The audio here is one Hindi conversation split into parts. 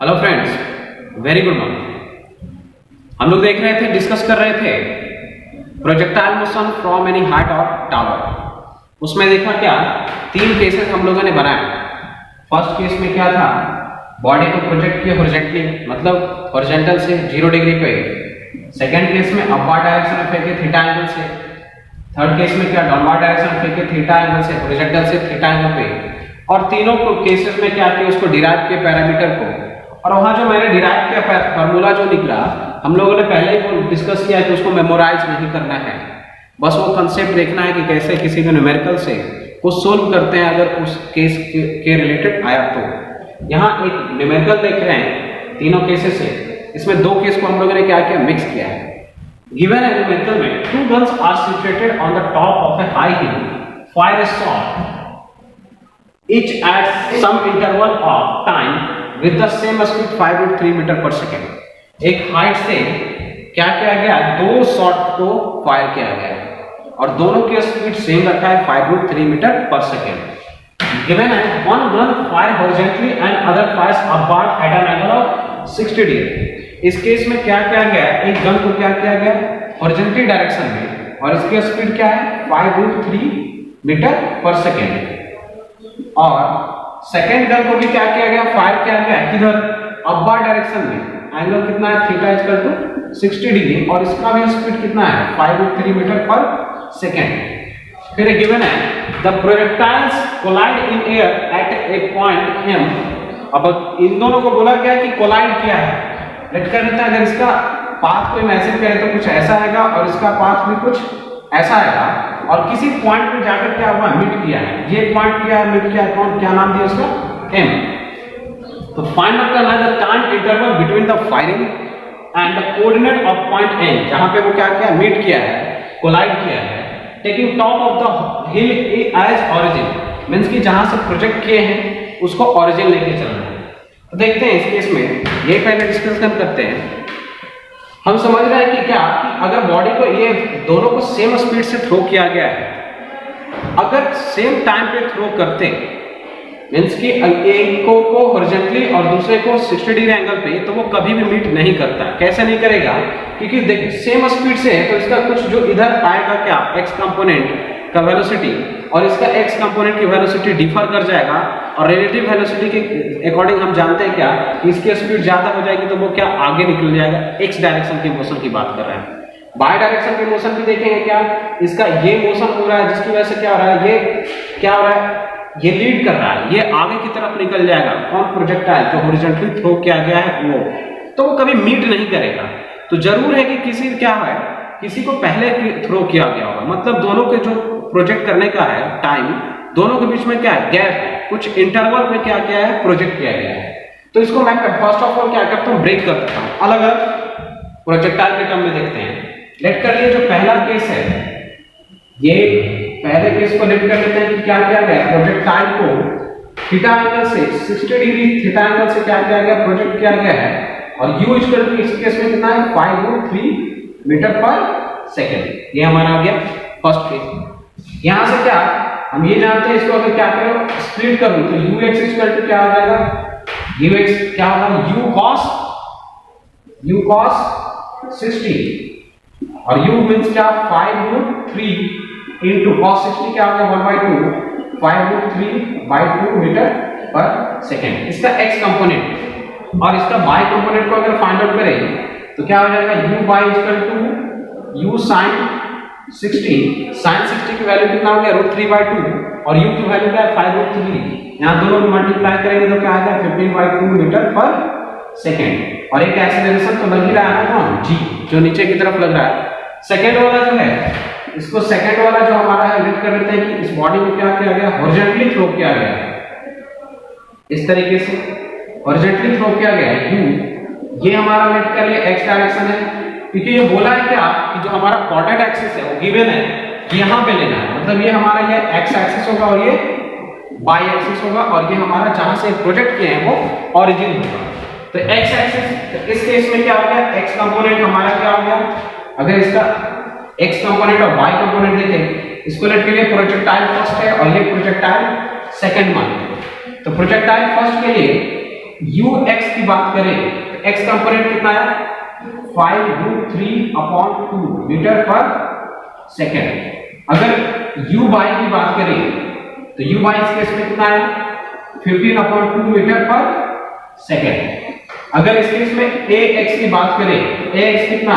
Hello friends, very good morning. हम लोग देख रहे थे, डिस्कस कर रहे थे projectile motion from any height और टावर। उसमें देखा क्या, तीन केसेस हम लोगों ने बनाए। फर्स्ट केस में क्या था, बॉडी को प्रोजेक्ट किया हॉरिजॉन्टली, मतलब हॉरिजॉन्टल से 0 डिग्री पे। सेकंड केस में अपवर्ड डायरेक्शन में फेंके थीटा एंगल से। थर्ड केस में क्या, डाउनवर्ड डायरेक्शन में फेंके थीटा एंगल से, हॉरिजॉन्टल से थीटा एंगल पे। और तीनों केसेस में क्या किया, उसको डिराइव किया पैरामीटर को। और वहां जो मैंने डिराइव किया फार्मूला जो निकला, हम लोगों ने पहले ही डिस्कस किया कि उसको मेमोराइज नहीं करना है, बस वो कंसेप्ट देखना है कि कैसे किसी भी न्यूमेरिकल से वो सोल्व करते हैं अगर उस केस के रिलेटेड आया तो। यहाँ एक न्यूमेरिकल देख रहे हैं तीनों केसेस से, इसमें दो केस को हम लोगों ने क्या किया, मिक्स किया है। गिवन है न्यूमेरिकल में, two guns are situated on the top of a high hill, fire a shot each at some interval of time with the same speed 5√3 metre पर सेकेंड। एक हाइट से क्या किया गया, दो शॉट को फायर किया गया और दोनों की स्पीड सेम रखा है 5√3 मीटर पर सेकेंड। गिवन है one gun fire horizontally and other fires upward at an angle of 60 degree. इस केस में क्या किया गया, एक गन को क्या किया गया हॉरिजॉन्टली डायरेक्शन में और इसकी स्पीड क्या है 5√3 मीटर पर सेकेंड। और सेकेंड गन को भी क्या किया गया, फायर किया गया किधर, अपवर्ड डायरेक्शन में। एंगल कितना है, थीटा इक्वल टू 60 डिग्री और इसका भी स्पीड कितना है 5√3 मीटर पर सेकेंड। फिर गिवन है the projectiles collide in air at a point m। अब इन दोनों को बोला गया कि कोलाइड किया है। लेट कर देते हैं, अगर इसका पाथ को इमेजिन करें तो कुछ ऐसा आएगा और इसका पाथ भी कुछ ऐसा आएगा और किसी पॉइंट पे जाकर क्या हुआ, मिट किया है। ये पॉइंट किया है, मिट किया है, कौन, क्या नाम दिया उसका, m। तो फाइंड आउट करना है the time interval between the firing and the coordinate of point n, जहां पे वो क्या किया, मिट किया है, कोलाइड किया है, taking top of the hill as origin, means कि जहां से प्रोजेक्ट किए हैं उसको ओरिजिन लेके चलना है। तो देखते हैं इस केस में, ये पहले डिस्कशन करते हैं। हम समझ रहे हैं कि क्या, कि अगर बॉडी को ये दोनों को सेम स्पीड से थ्रो किया गया है, अगर सेम टाइम पे थ्रो करते मींस कि एक को हॉरिजॉन्टली और दूसरे को 60 डिग्री एंगल पे, तो वो कभी भी मीट नहीं करता। कैसे नहीं करेगा, क्योंकि देखिए सेम स्पीड से है तो इसका कुछ जो इधर आएगा क्या, x कंपोनेंट का वेलोसिटी और इसका x कंपोनेंट की वेलोसिटी डिफर कर जाएगा। और रिलेटिव वेलोसिटी के अकॉर्डिंग हम जानते हैं क्या, कि इसकी स्पीड ज्यादा हो जाएगी तो वो क्या आगे निकल जाएगा। x डायरेक्शन की मोशन की बात कर रहे हैं। बाय डायरेक्शन की मोशन भी देखेंगे क्या, इसका ये मोशन हो रहा है जिसकी वजह से क्या हो रहा है, ये क्या हो रहा है, ये लीड कर रहा है, ये आगे की तरफ निकल जाएगा। कौन, प्रोजेक्टाइल जो हॉरिजॉन्टली थ्रो किया गया है वो, तो वो कभी मीट नहीं करेगा। तो जरूर है कि किसी क्या है, किसी को पहले थ्रो किया गया होगा, मतलब दोनों के जो प्रोजेक्ट करने का है टाइम, दोनों के बीच में क्या है, गैप है, कुछ इंटरवल में क्या किया है, प्रोजेक्ट किया गया है। तो इसको मैं फर्स्ट ऑफ ऑल क्या करता हूँ, ब्रेक कर देता हूँ, अलग अलग प्रोजेक्टाइल के टर्म में देखते हैं। लेट कर लिए जो पहला केस है, ये पहले केस को लेट कर लेते हैं कि क्या किया गया, प्रोजेक्टाइल को थीटा एंगल से 60 डिग्री थीटा एंगल से क्या किया गया, प्रोजेक्ट किया गया है और u इक्वल टू इस केस में कितना है 5√3 मीटर पर सेकेंड। ये हमारा आ गया फर्स्ट केस। यहां से क्या हम ये जानते हैं, इसको अगर क्या करो, स्प्लिट करूं तो ux इक्वल टू क्या आ जाएगा, ux क्या होगा, u cos 60 और u मींस क्या 5√3 into cos 60 क्या हो गया 1/2, 5√3/2 मीटर पर सेकेंड। इसका x कंपोनेंट और इसका y कंपोनेंट को अगर फाइंड आउट करें तो क्या हो जाएगा, u equal to u sin 60। sin 60 की वैल्यू कितना हो गया, √3/2 और u की वैल्यू क्या है 5√3। यहां दोनों को मल्टीप्लाई करेंगे तो क्या आएगा 15/2 मीटर पर सेकेंड। और एक एक्सीलरेशन तो लग ही रहा है ना, g जो नीचे की तरफ लग रहा है। सेकेंड वाला जो है, इसको सेकेंड वाला जो हमारा है, लिख कर लेते हैं कि इस बॉडी को क्या किया गया, हॉरिजॉन्टली थ्रो किया गया है, इस तरीके से हॉरिजॉन्टली थ्रो किया गया है u। ये हमारा लेट कर लिए x डायरेक्शन है, क्योंकि ये बोला है क्या कि जो हमारा कोऑर्डिनेट एक्सिस है वो गिवन है कि यहां पे लेना है, मतलब ये हमारा ये x एक्सिस होगा और ये y एक्सिस होगा और ये हमारा जहां से प्रोजेक्ट किए हैं वो ओरिजिन होगा। तो x एक्सिस, तो इस केस में क्या हो गया, x कंपोनेंट हमारा क्या हो गया, अगर इसका x कंपोनेंट और y कंपोनेंट देखें, इसको लेट के लिए प्रोजेक्टाइल फर्स्ट है और ये प्रोजेक्टाइल सेकंड मानते हैं। तो प्रोजेक्टाइल फर्स्ट के लिए ux की बात करें तो x कंपोनेंट कितना है 5√3/2 मीटर पर सेकेंड। अगर uy की बात करें तो uy इस केस में कितना है 15/2 मीटर पर सेकेंड। अगर इस केस में ax की बात करें ax कितना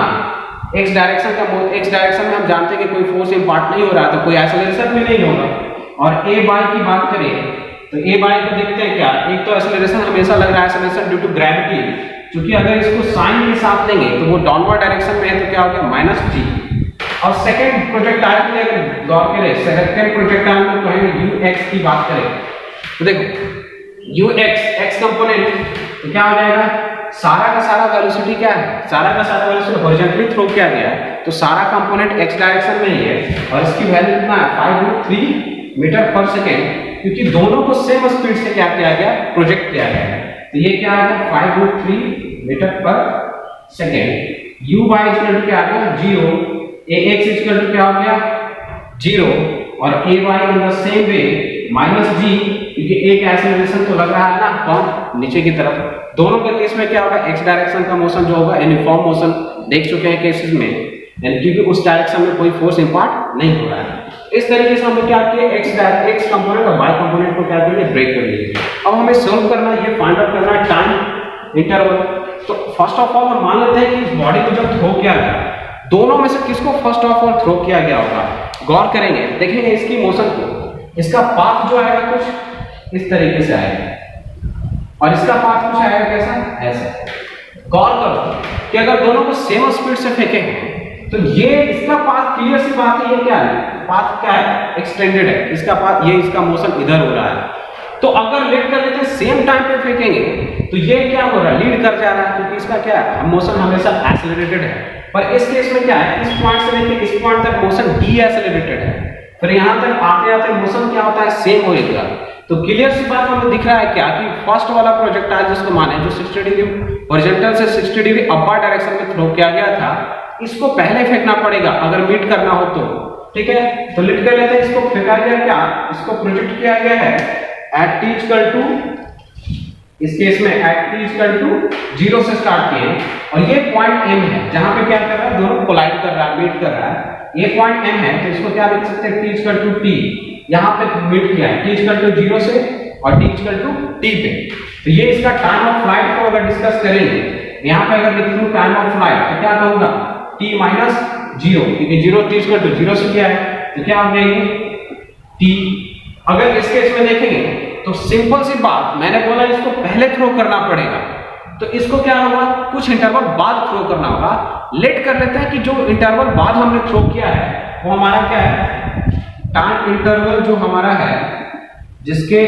x डायरेक्शन का x डायरेक्शन में हम जानते हैं कि कोई फोर्स इंपार्ट नहीं हो रहा तो कोई एक्सेलरेशन भी नहीं होगा। और a बाय की बात करें तो a बाय को देखते हैं क्या, एक तो एक्सेलरेशन हमेशा लग रहा है एक्सेलरेशन ड्यू टू ग्रेविटी, क्योंकि अगर इसको साइन के साथ लेंगे तो वो डाउनवर्ड डायरेक्शन में है तो क्या हो गया -g। और सेकंड प्रोजेक्टाइल के लिए अगर गौर करें सेकंड प्रोजेक्टाइल में कहेंगे ux की बात करें तो देखो ux कंपोनेंट तो क्या हो जाएगा, सारा का सारा वेलोसिटी क्या है, सारा का सारा वेलोसिटी हॉरिजॉन्टली थ्रो किया गया है तो सारा कंपोनेंट x डायरेक्शन में ही है और इसकी वैल्यू कितना है 5√3 मीटर पर सेकेंड, क्योंकि दोनों को सेम स्पीड से क्या किया गया प्रोजेक्ट किया गया है। तो ये क्या आ गया 5√3 मीटर पर second. u by equal to क्या आ गया 0, ax इक्वल टू क्या हो गया 0 और a by in the same way -g, क्योंकि एक एक्सेलरेशन तो लग रहा है ना कौन नीचे की तरफ। दोनों के केस में क्या होगा x डायरेक्शन का मोशन जो होगा यूनिफॉर्म मोशन देख चुके हैं केसेस में, यानी क्योंकि उस डायरेक्शन में कोई फोर्स इंपार्ट नहीं हो रहा है। इस तरीके से हमने क्या किया x कंपोनेंट और y कंपोनेंट को क्या कर ब्रेक कर लिया। अब हमें सॉल्व करना ये फाइंड आउट करना है टाइम इंटरवल। तो फर्स्ट ऑफ ऑल हम मान लेते हैं कि इस बॉडी को जब थ्रो किया गया दोनों में से किसको फर्स्ट ऑफ ऑल थ्रो किया गया होगा, गौर करेंगे देखेंगे इसकी मोशन को, इसका पाथ जो आएगा कुछ इस तरीके से आएगा और इसका पाथ कुछ आएगा कैसा ऐसा। गौर करो कि अगर दोनों को सेम स्पीड से फेंकेंगे तो ये इसका पाथ क्लियर सी बात है, ये क्या है पाथ क्या है एक्सटेंडेड है, इसका पाथ ये इसका मोशन इधर हो रहा है। तो अगर लेट कर लेते हैं सेम टाइम पे फेंकेंगे तो ये क्या हो रहा है लीड कर जा रहा है, क्योंकि इसका क्या है मोशन हमेशा एक्सेलरेटेड है। पर इस केस में क्या है इस पॉइंट से लेकर इस पॉइंट तक मोशन डी एक्सेलरेटेड है, फिर यहां तक आते आते मोशन क्या होता है सेम होएगा। तो क्लियर सी बात हमें दिख रहा है क्या कि फर्स्ट वाला प्रोजेक्टाइल जिसको माने जो 60 डिग्री हॉरिजॉन्टल से 60 डिग्री अपवर्ड डायरेक्शन में थ्रो किया गया था, इसको पहले फेंकना पड़ेगा अगर मीट करना हो तो, ठीक है। तो लिट कर लेते हैं, इसको फेंका गया क्या, इसको प्रोजेक्ट किया गया है एट t इक्वल टू, इस केस में एट t इक्वल टू 0 से स्टार्ट किए और ये पॉइंट m है जहां पे क्या कर रहा है दोनों कोलाइड कर रहा है मीट कर रहा है, ये पॉइंट m है। तो इसको क्या लिख सकते हैं t इक्वल टू t, यहां पे मीट किया है t इक्वल टू 0 से और t इक्वल टू t पे। तो ये इसका टाइम ऑफ फ्लाइट को अगर डिस्कस करेंगे, यहां पे अगर लिख लूं टाइम ऑफ फ्लाइट तो क्या कहूंगा t माइनस 0, क्योंकि 0 t इक्वल टू 0 से किया है तो क्या हो जाएगी t। अगर इस केस में देखेंगे तो सिंपल सी बात, मैंने बोला इसको पहले थ्रो करना पड़ेगा तो इसको क्या होगा कुछ इंटरवल बाद थ्रो करना होगा। लेट कर लेते हैं कि जो इंटरवल बाद हमने थ्रो किया है वो हमारा क्या है टाइम इंटरवल जो हमारा है, जिसके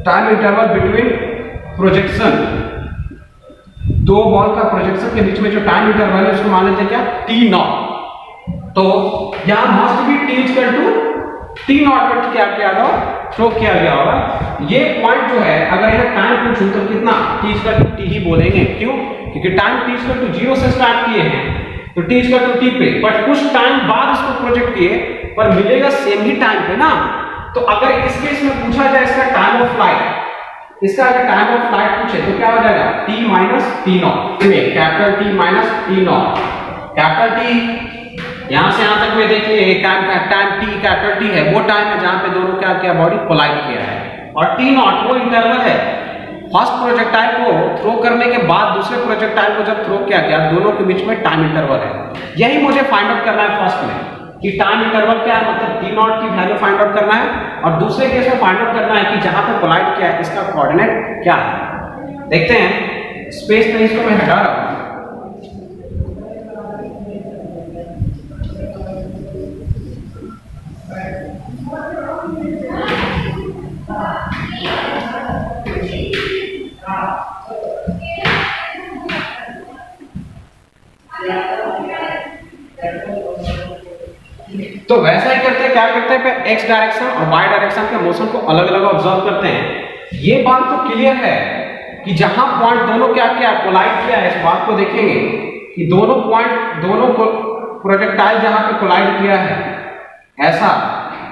टाइम इंटरवल बिटवीन प्रोजेक्शन, दो बॉल का प्रोजेक्शन के बीच में जो टाइम इंटरवल है उसको मान लेते हैं क्या t0। तो यहां must be t equal to t0 पर क्या किया गया थ्रो किया गया होगा। ये पॉइंट जो है अगर यहां टाइम पूछूं तो कितना t इक्वल टू t ही बोलेंगे, क्यों क्योंकि टाइम t इक्वल टू 0 से स्टार्ट किए हैं तो t इक्वल टू t पे, बट कुछ टाइम बाद इसको प्रोजेक्ट किए पर मिलेगा सेम ही टाइम पे ना। तो अगर इस केस में पूछा जाए इसका टाइम ऑफ फ्लाइट, इसका अगर टाइम ऑफ फ्लाइट पूछे तो क्या हो जाएगा t minus t0, capital T minus t0, capital T यहां से यहां तक में देखिए टाइम t कैपिटल T है वो टाइम है जहां पे दोनों क्या किया बॉडी कोलाइड किया है, और t0 वो इंटरवल है फर्स्ट प्रोजेक्टाइल को थ्रो करने के बाद दूसरे प्रोजेक्टाइल को जब थ्रो किया गया दोनों के बीच में टाइम इंटरवल है। यही मुझे फाइंड आउट करना है फर्स्ट में कि टाइम इंटरवल क्या है, मतलब t0 की वैल्यू फाइंड आउट करना है और दूसरे केस में फाइंड आउट करना है कि जहां पे कोलाइड किया है इसका कोऑर्डिनेट क्या है। देखते हैं स्पेस में इसको मैं हटा रहा हूं। तो वैसा ही करते हैं, क्या करते हैं एक्स डायरेक्शन और वाई डायरेक्शन के मोशन को अलग अलग ऑब्जर्व करते हैं। ये बात तो क्लियर है कि जहां पॉइंट दोनों क्या किया कोलाइड किया है, इस बात को देखेंगे कि दोनों पॉइंट दोनों को प्रोजेक्टाइल जहां पे कोलाइड किया है, ऐसा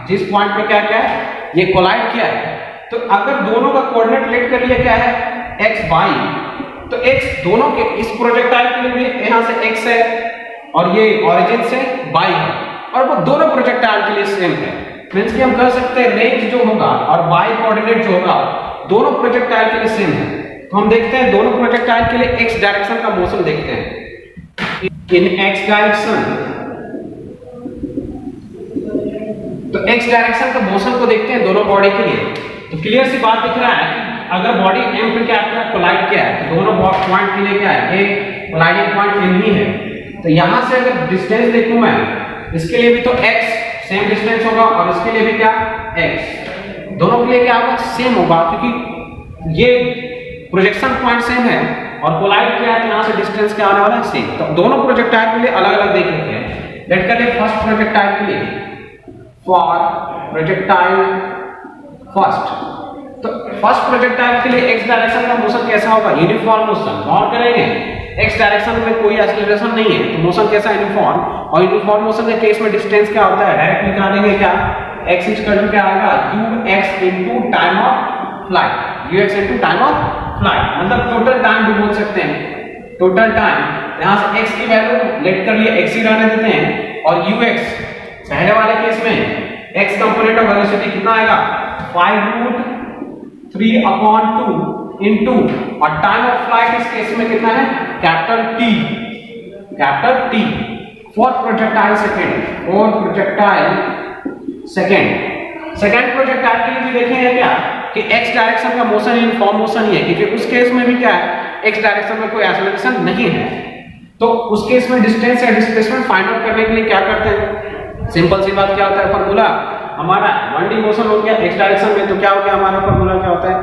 जिस पॉइंट पे क्या किया है ये कोलाइड किया है, तो अगर दोनों का कोऑर्डिनेट लेट कर लिया क्या है एक्स वाई, तो एक्स दोनों के इस प्रोजेक्टाइल के लिए भी यहाँ से एक्स है और ये ओरिजिन से वाई है, और वो दोनों प्रोजेक्टाइल के लिए सेम है। मींस कि हम कह सकते हैं रेंज जो होगा और वाई कोऑर्डिनेट जो होगा दोनोmək प्रोजेक्टाइल के लिए सेम है। तो हम देखते हैं दोनों प्रोजेक्टाइल के लिए एक्स डायरेक्शन का मोशन देखते हैं। इन एक्स डायरेक्शन, तो एक्स डायरेक्शन का मोशन को देखते हैं दोनों बॉडी के लिए। तो क्लियर सी बात दिख रहा है कि अगर बॉडी एम पे क्या कोलाइड किया है तो दोनों पॉइंट के लिए क्या है, ये कोलाइडिंग पॉइंट एम ही है। तो यहां से अगर डिस्टेंस देखूं मैं, इसके लिए भी तो x सेम डिस्टेंस होगा और इसके लिए भी क्या x, दोनों के लिए क्या होगा सेम होगा, क्योंकि ये प्रोजेक्शन पॉइंट सेम है और कोलाइड किया है तो यहां से डिस्टेंस क्या होने वाला है सेम। तो दोनों प्रोजेक्टाइल के लिए अलग अलग देख लेते हैं। लेट कर ले फर्स्ट प्रोजेक्टाइल के लिए, फॉर प्रोजेक्टाइल फर्स्ट, तो फर्स्ट प्रोजेक्टाइल के लिए x डायरेक्शन का मोशन कैसा होगा, यूनिफॉर्म मोशन। गौर करेंगे x डायरेक्शन में कोई एक्सीलरेशन नहीं है तो मोशन कैसा यूनिफॉर्म, और यूनिफॉर्म मोशन के केस में डिस्टेंस क्या होता है, डायरेक्ट निकालेंगे क्या, x इक्वल टू क्या आएगा ux into time of flight, ux into time of flight, मतलब टोटल टाइम भी बोल सकते हैं, टोटल टाइम। यहां से x की वैल्यू लेट कर लिए x ही रहने देते हैं, और ux पहले वाले केस में x कंपोनेंट ऑफ वेलोसिटी कितना आएगा 5√3/2 इनटू, और टाइम ऑफ फ्लाइट इस केस में कितना है capital T for projectile second, for projectile second projectile के लिए भी देखेंगे क्या कि x डायरेक्शन का मोशन यूनिफॉर्म मोशन ही है, क्योंकि उस केस में भी क्या है x डायरेक्शन में कोई एक्सीलरेशन नहीं है। तो उस केस में डिस्टेंस या डिस्प्लेसमेंट फाइंड आउट करने के लिए क्या करते हैं, सिंपल सी बात क्या होता है फार्मूला हमारा 1D मोशन हो गया x डायरेक्शन में, तो क्या हो गया हमारा फार्मूला क्या होता है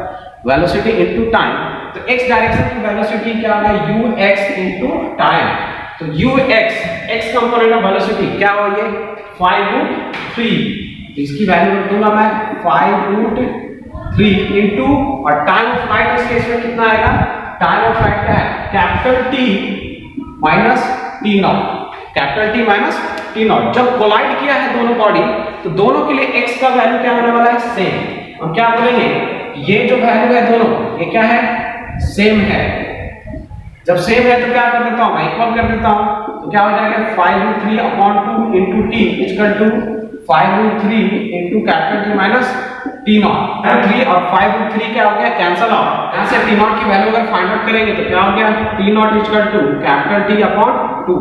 वेलोसिटी इनटू टाइम। तो x डायरेक्शन की वेलोसिटी क्या होगा ux इनटू टाइम। तो ux x component of velocity क्या हो ये 5√3, इसकी वैल्यू रख दूंगा मैं 5√3 इनटू, और टाइम ऑफ फ्लाइट इस केस में कितना आएगा, टाइम ऑफ फ्लाइट क्या है capital T minus T0, capital T minus T0। जब कोलाइड किया है दोनों बॉडी तो दोनों के लिए x का वैल्यू क्या होने वाला है सेम। हम क्या बोलेंगे ये जो वैल्यू है दोनों ये क्या है सेम है। जब सेम है तो क्या कर देता हूं मैं इक्वल कर देता हूं, तो क्या हो जाएगा 5√3/2 into t equal to 5√3 into capital T minus T0। 3 और 5√3 क्या हो गया कैंसिल आउट, यहां से T0 की वैल्यू अगर फाइंड आउट करेंगे तो क्या हो गया T0 equal to capital T/2।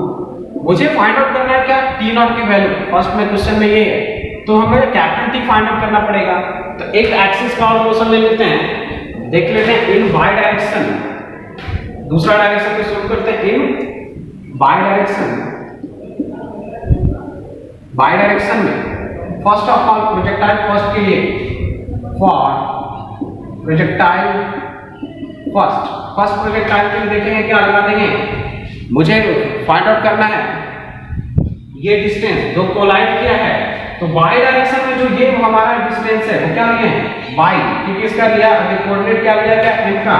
मुझे फाइंड आउट करना है क्या T0 की वैल्यू, फर्स्ट में क्वेश्चन में ये है, तो हमें कैपिटल T फाइंड आउट करना पड़ेगा। तो एक एक्सिस का और मोशन ले लेते हैं, देख लेते हैं इन वाई डायरेक्शन, दूसरा डायरेक्शन को शुरू करते हैं इन वाई डायरेक्शन में first of all projectile first के लिए, फॉर प्रोजेक्टाइल फर्स्ट प्रोजेक्टाइल के लिए देखेंगे क्या लगा देंगे, मुझे फाइंड आउट करना है ये डिस्टेंस जो कोलाइड किया है, तो y डायरेक्शन में जो ये हमारा डिस्टेंस है वो क्या लिए हैं y, क्योंकि इसका लिया अगर कोऑर्डिनेट क्या लिया गया m का,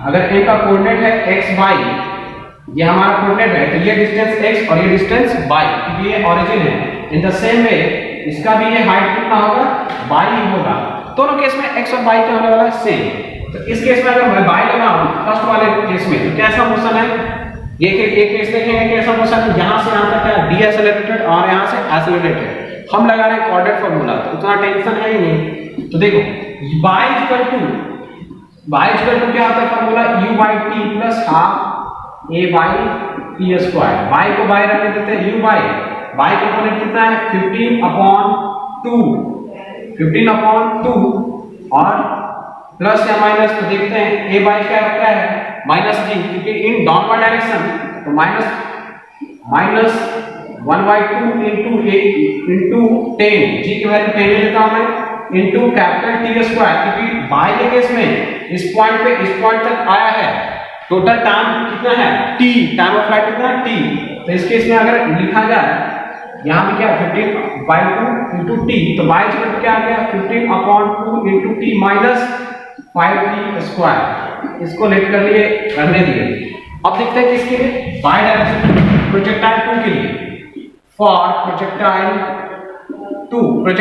अगर m का कोऑर्डिनेट है x y, ये हमारा कोऑर्डिनेट है तो ये डिस्टेंस x और ये डिस्टेंस y, क्योंकि ये ओरिजिन है। इन द सेम वे इसका भी ये हाइट कितना होगा y ही होगा। दोनों केस में x और y क्या होने वाला है सेम। तो इस केस में अगर मैं y लगाऊं फर्स्ट वाले केस में तो कैसा मोशन है, ये केस देखेंगे कैसा मोशन है, यहां से यहां तक क्या डीएसेलरेटेड और यहां से एक्सेलरेटेड। हम लगा रहे हैं कोऑर्डिनेट फार्मूला तो उतना टेंशन है ही नहीं। तो देखो y इक्वल टू क्या होता है formula u/t plus half a by t square. y को y रखने देते हैं u बाई y कंपोनेंट कितना है 15/2 और प्लस या माइनस, तो देखते हैं a बाई क्या है माइनस g, क्योंकि इन डाउनवर्ड डायरेक्शन तो माइनस 1/2 इनटू 10, g की वैल्यू 10 ले लेता हूं मैं इनटू कैपिटल T स्क्वायर, क्योंकि y के केस में इस पॉइंट पे इस पॉइंट तक आया है, टोटल टाइम कितना है t, टाइम ऑफ फ्लाइट कितना है t। तो इस केस में अगर लिखा जाए यहां पे क्या 15/2 इनटू t, तो y इक्वल क्या आ गया 15/2 into t minus 5t square. इसको लेट कर लिए रहने दिए। अब देखते हैं किसके लिए y डायरेक्शन प्रोजेक्टाइल 2 के लिए, फॉर प्रोजेक्टाइल 2 में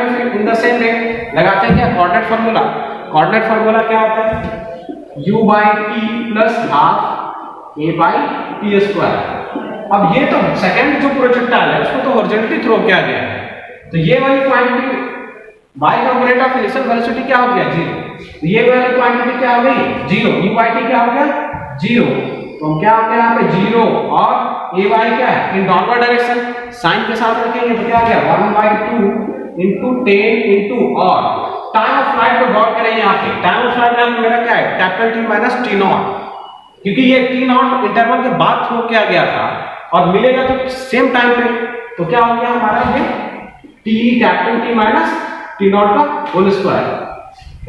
फिर इन द सेम वे लगाते हैं क्या कोऑर्डिनेट फार्मूला क्या होता है u by T plus half A by T square. अब ये तो सेकंड जो प्रोजेक्टाइल है उसको तो हॉरिजॉन्टली थ्रो किया गया है, तो ये वाली quantity y component of initial velocity क्या हो गया, 0। तो ये वाली क्वांटिटी क्या हो गई, 0। u बाई टी क्या हो गया, 0। तो हम क्या हो गया यहाँ पे 0 और ए वाई क्या है इन डाउनवर्ड डायरेक्शन, साइन के साथ रखेंगे तो क्या आ गया 1/2 into 10 into और टाइम ऑफ फ्लाइट को गौर करें यहाँ पे, टाइम ऑफ फ्लाइट में मेरा क्या है capital T minus T not, क्योंकि ये टी नॉट इंटरवल के बाद थ्रो किया गया था और मिलेगा तो सेम टाइम पे, तो क्या हो गया हमारा ये T capital T minus T not का होल स्क्वायर।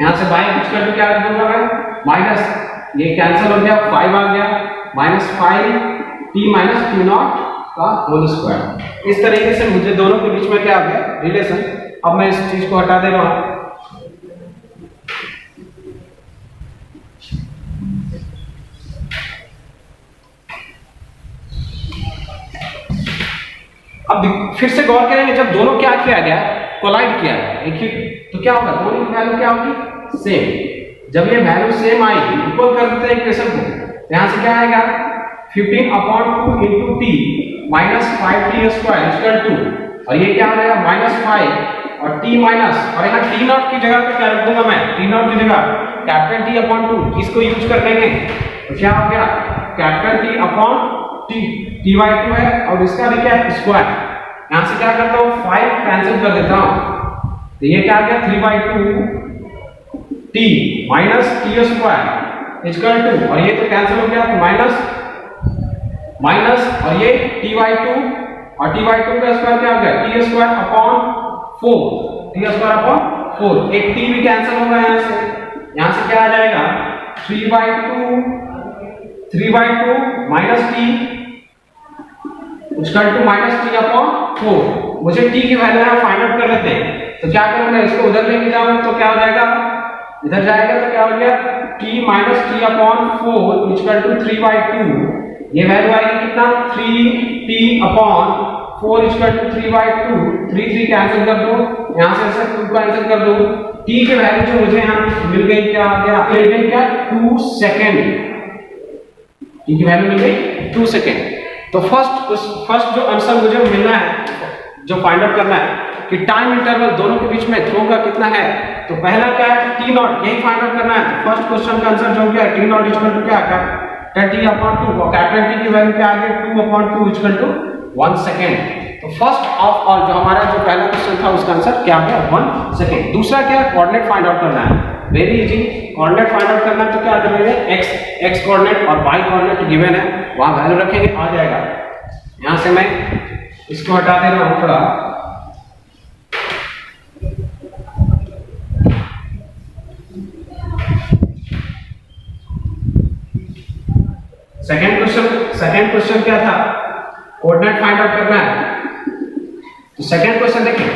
यहाँ से बाई कुछ करके क्या रख दूंगा मैं, माइनस ये कैंसिल हो गया, 5 आ गया, -5 टी माइनस टी नॉट का होल स्क्वायर। इस तरीके से मुझे दोनों के बीच में क्या आ गया रिलेशन। अब मैं इस चीज को हटा दे रहा हूं। अब फिर से गौर करेंगे, जब दोनों क्या किया गया कोलाइड किया गया एक ही, तो क्या होगा दोनों की वैल्यू क्या होगी सेम। जब ये वैल्यू सेम आएगी, इक्वल कर देते हैं इक्वेशन को, यहां से क्या आएगा 15/2 into t minus 5t square equal to, और ये क्या आ जाएगा -5 और t माइनस, और यहाँ t नॉट की जगह पे क्या रख दूंगा मैं, t नॉट की जगह कैपिटल T/2 इसको यूज कर लेंगे, तो क्या हो गया कैपिटल T/t t/2 है और इसका भी क्या स्क्वायर। यहाँ से क्या करता हूँ 5 कैंसिल कर देता हूँ, तो ये क्या आ गया 3/2 t minus t square equal to, और ये तो कैंसिल हो गया माइनस और ये t/2 और t/2 का स्क्वायर क्या हो गया t स्क्वायर अपॉन 4 एक t भी कैंसिल होगा यहाँ से क्या आ जाएगा 3/2 minus t equal to -t/4। मुझे t की वैल्यू यहाँ फाइंड आउट कर लेते हैं, तो क्या करूंगा इसको उधर लेके जाऊंगा तो क्या हो जाएगा, इधर जाएगा तो क्या हो गया t minus t/4 equal to 3/2, ये वैल्यू आएगी कितना 3t/4 इक्वल टू 3/2, 3 कैंसिल कर दो, यहाँ से ऐसे 2 कैंसिल कर दो, t की वैल्यू जो मुझे यहाँ मिल गई क्या आ गया, मिल गई क्या 2 सेकंड, t की वैल्यू मिल गई 2 सेकंड। तो फर्स्ट जो आंसर मुझे मिलना है, जो फाइंड आउट करना है कि टाइम इंटरवल दोनों के बीच में थ्रो का कितना है, तो पहला क्या है टी नॉट, यही फाइंड आउट करना है। तो फर्स्ट क्वेश्चन का आंसर जो गया टी नॉट इक्वल टू क्या है T/2 और कैपिटल टी की वैल्यू क्या आ गई 2/2 इक्वल टू 1 सेकंड। तो फर्स्ट ऑफ ऑल जो हमारा जो पहला क्वेश्चन था उसका आंसर क्या गया 1 सेकंड। दूसरा क्या है कोऑर्डिनेट फाइंड आउट करना है, very easy. Coordinate find out करना है तो क्या करेंगे x कोऑर्डिनेट और y कोऑर्डिनेट गिवन है, वहां वैल्यू रखेंगे आ जाएगा। यहां से मैं इसको हटा दे रहा हूं थोड़ा, सेकंड क्वेश्चन क्या था कोऑर्डिनेट फाइंड आउट करना है। तो सेकंड क्वेश्चन देखिए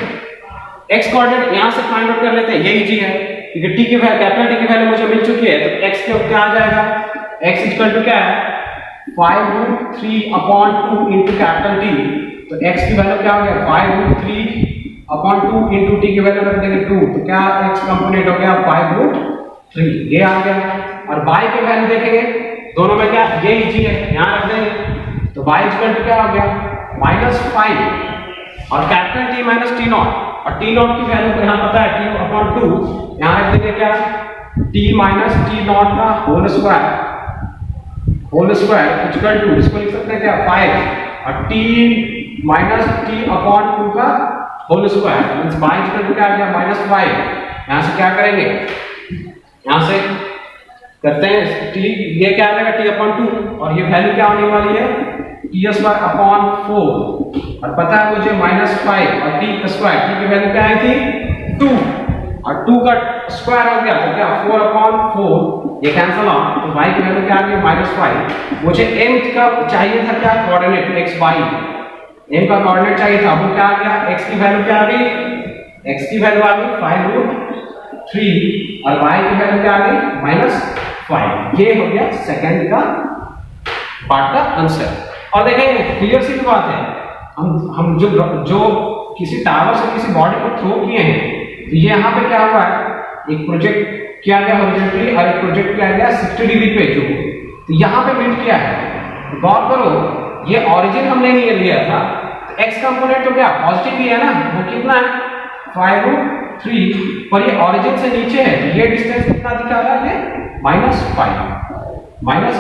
x कोऑर्डिनेट यहां से फाइंड आउट कर लेते हैं, ये इजी है क्योंकि t की वैल्यू कैपिटल T की वैल्यू मुझे मिल चुकी है। तो x के क्या आ जाएगा x इक्वल टू क्या है 5√3/2 इनटू कैपिटल T। तो x की वैल्यू क्या हो गया 5√3/2 इनटू t की वैल्यू रख देंगे 2, तो क्या x कंपोनेंट हो गया 5√3, ये आ गया। और y की वैल्यू देखेंगे दोनों में क्या ये इजी है, यहां रख देंगे तो y इक्वल टू क्या हो गया -5 और capital T minus T not, और टी नॉट की वैल्यू को यहां पता है t/2, यहां रख देंगे क्या t माइनस टी नॉट का होल स्क्वायर इक्वल टू, इसको लिख सकते हैं क्या 5 और t माइनस t/2 का whole square means y equal to क्या आ गया -5। यहां से क्या करेंगे, यहां से करते हैं t, ये क्या आ जाएगा t/2 और ये वैल्यू क्या होने वाली है t²/4, और पता है मुझे -5 और t² t की वैल्यू क्या आई थी 2 और 2 का स्क्वायर हो गया तो क्या 4/4, ये कैंसिल आउट, तो y की वैल्यू क्या आ गई -5। मुझे m का चाहिए था क्या कोऑर्डिनेट x y, m का कोऑर्डिनेट चाहिए था, वो क्या आ गया x की वैल्यू क्या आ गई, x की वैल्यू आ गई 5√3 और y की वैल्यू क्या आ गई -5। ये हो गया सेकंड का पार्ट का आंसर। और देखें क्लियर सी बात है, हम जो किसी टावर से किसी बॉडी को थ्रो किए हैं, तो ये यहाँ पे क्या हुआ है एक किया गया हॉरिजॉन्टली और एक प्रोजेक्ट किया गया 60 डिग्री पे जो, तो यहाँ पे मीट किया है। गौर करो ये ऑरिजिन हमने नहीं लिया था, तो x कंपोनेंट तो क्या पॉजिटिव ही है ना, वो कितना है 5√3, पर ये ऑरिजिन से नीचे है, ये डिस्टेंस कितना दिखा रहा है, ये -5 माइनस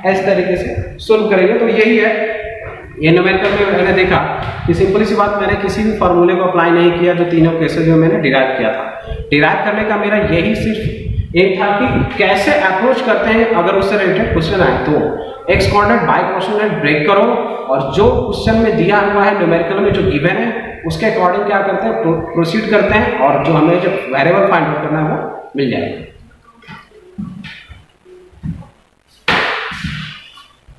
इस तरीके से सोल्व करेंगे। तो यही है, ये न्यूमेरिकल में मैंने देखा कि सिंपल सी बात, मैंने किसी भी फॉर्मूले को अप्लाई नहीं किया, जो तीनों केसेस में मैंने डिराइव किया था। डिराइव करने का मेरा यही सिर्फ एक था कि कैसे अप्रोच करते हैं अगर उससे रिलेटेड क्वेश्चन आए तो x coordinate by coordinate break करो, और जो क्वेश्चन में दिया हुआ है न्यूमेरिकल में जो गिवन है उसके अकॉर्डिंग क्या करते हैं, प्रोसीड करते हैं, और जो हमें जो वेरिएबल फाइंड आउट करना है वो मिल जाएगा।